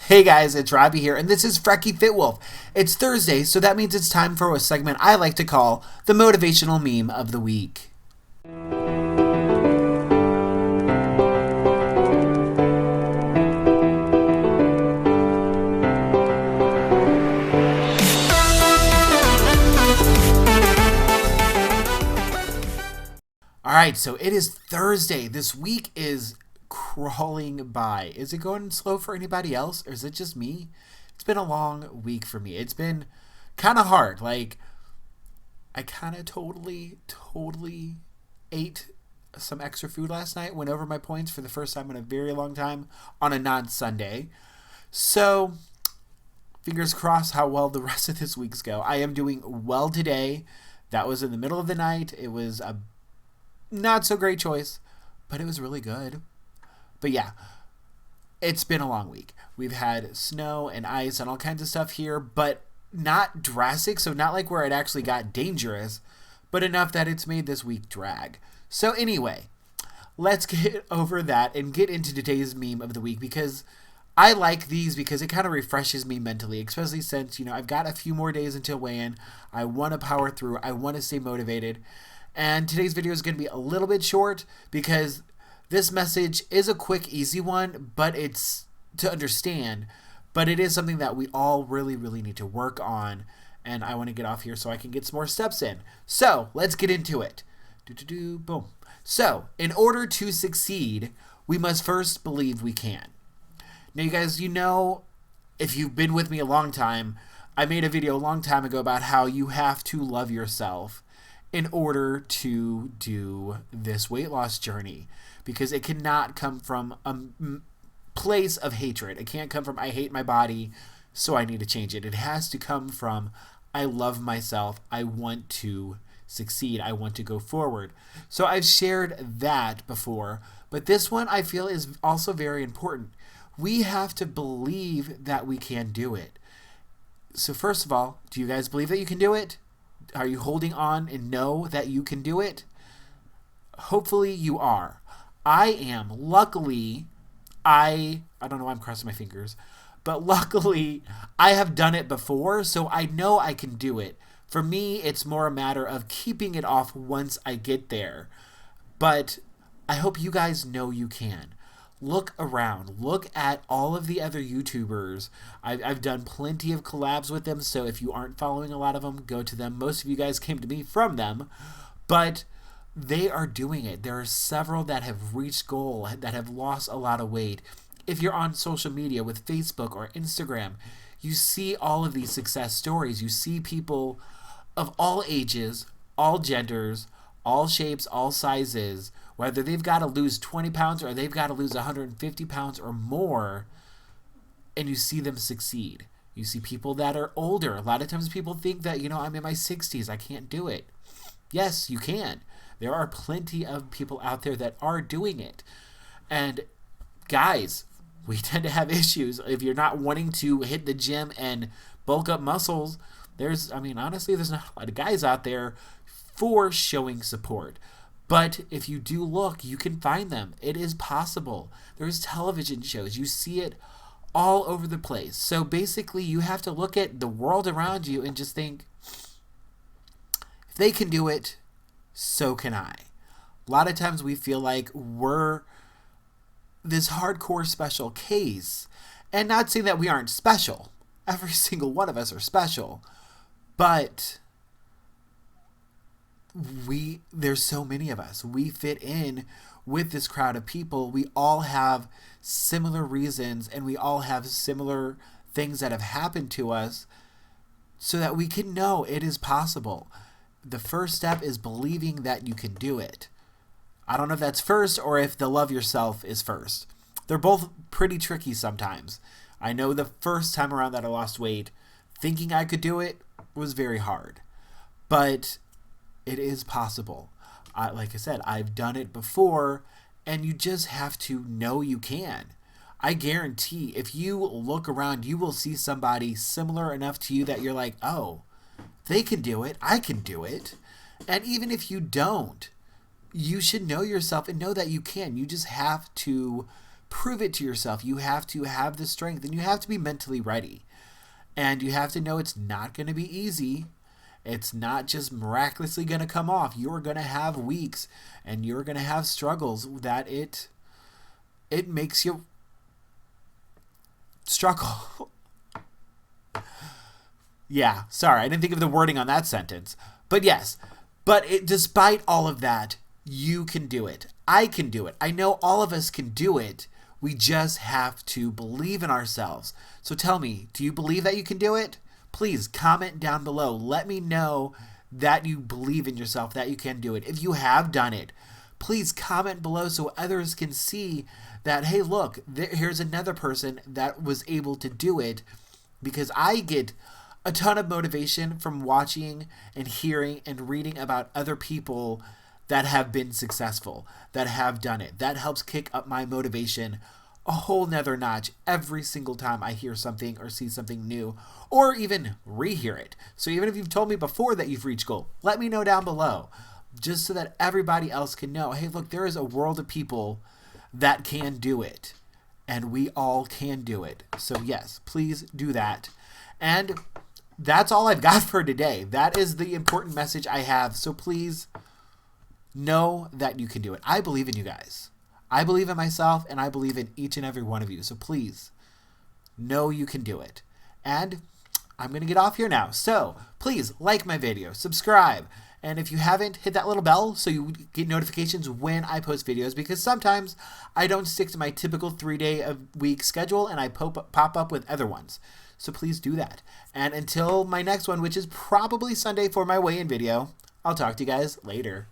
Hey guys, it's Robbie here, and this is FrekiFitWolf. It's Thursday, so that means it's time for a segment I like to call the Motivational Meme of the Week. Alright, so it is Thursday. This week is crawling by. Is it going slow for anybody else, or is it just me? It's been a long week for me. It's been kind of hard. Like, I kind of totally ate some extra food last night, went over my points for the first time in a very long time on a non-Sunday. So, fingers crossed how well the rest of this week's go. I am doing well today. That was in the middle of the night. It was a not so great choice, but it was really good. But yeah, it's been a long week. We've had snow and ice and all kinds of stuff here, but not drastic, so not like where it actually got dangerous, but enough that it's made this week drag. So anyway, let's get over that and get into today's meme of the week, because I like these because it kind of refreshes me mentally, especially since, I've got a few more days until weigh-in. I want to power through. I want to stay motivated. And today's video is going to be a little bit short because this message is a quick, easy one, but it's to understand. But it is something that we all really need to work on. And I want to get off here so I can get some more steps in. So let's get into it. Boom. So in order to succeed, we must first believe we can. Now, you guys, if you've been with me a long time, I made a video a long time ago about how you have to love yourself in order to do this weight loss journey, because it cannot come from a place of hatred. It can't come from I hate my body, so I need to change it. It has to come from I love myself. I want to succeed. I want to go forward. So I've shared that before, but this one I feel is also very important. We have to believe that we can do it. So first of all, do you guys believe that you can do it? Are you holding on and know that you can do it? Hopefully you are. I am. Luckily, I don't know why I'm crossing my fingers, but luckily I have done it before, so I know I can do it. For me, it's more a matter of keeping it off once I get there. But I hope you guys know you can. Look around. Look at all of the other YouTubers. I've done plenty of collabs with them, so if you aren't following a lot of them, go to them. Most of you guys came to me from them, but they are doing it. There are several that have reached goal, that have lost a lot of weight. If you're on social media with Facebook or Instagram, you see all of these success stories. You see people of all ages, all genders, all shapes, all sizes, whether they've got to lose 20 pounds or they've got to lose 150 pounds or more, and you see them succeed. You see people that are older. A lot of times people think that, I'm in my 60s, I can't do it. Yes, you can. There are plenty of people out there that are doing it. And guys, we tend to have issues. If you're not wanting to hit the gym and bulk up muscles, honestly, there's not a lot of guys out there for showing support. But if you do look, you can find them. It is possible. There's television shows. You see it all over the place. So basically, you have to look at the world around you and just think, if they can do it, so can I. A lot of times we feel like we're this hardcore special case. And not saying that we aren't special. Every single one of us are special. But there's so many of us. We fit in with this crowd of people. We all have similar reasons, and we all have similar things that have happened to us, so that we can know it is possible. The first step is believing that you can do it. I don't know if that's first or if the love yourself is first. They're both pretty tricky sometimes. I know the first time around that I lost weight, thinking I could do it was very hard. But it is possible. Like I said, I've done it before, and you just have to know you can. I guarantee if you look around, you will see somebody similar enough to you that you're like, oh, they can do it. I can do it. And even if you don't, you should know yourself and know that you can. You just have to prove it to yourself. You have to have the strength, and you have to be mentally ready. And you have to know it's not going to be easy. It's not just miraculously going to come off. You're going to have weeks, and you're going to have struggles that it makes you struggle. Yeah, sorry, I didn't think of the wording on that sentence. But yes, despite all of that, you can do it. I can do it. I know all of us can do it. We just have to believe in ourselves. So tell me, do you believe that you can do it? Please comment down below. Let me know that you believe in yourself, that you can do it. If you have done it, please comment below so others can see that, hey, look, here's another person that was able to do it, because I get a ton of motivation from watching and hearing and reading about other people that have been successful, that have done it. That helps kick up my motivation a whole nother notch every single time I hear something or see something new, or even rehear it. So even if you've told me before that you've reached goal, let me know down below, just so that everybody else can know, hey, look, there is a world of people that can do it, and we all can do it. So yes, please do that. And that's all I've got for today. That is the important message I have. So please know that you can do it. I believe in you guys. I believe in myself, and I believe in each and every one of you. So please know you can do it. And I'm going to get off here now. So please like my video, subscribe. And if you haven't, hit that little bell so you get notifications when I post videos, because sometimes I don't stick to my typical 3-day-a-week schedule and I pop up with other ones. So please do that. And until my next one, which is probably Sunday for my weigh-in video, I'll talk to you guys later.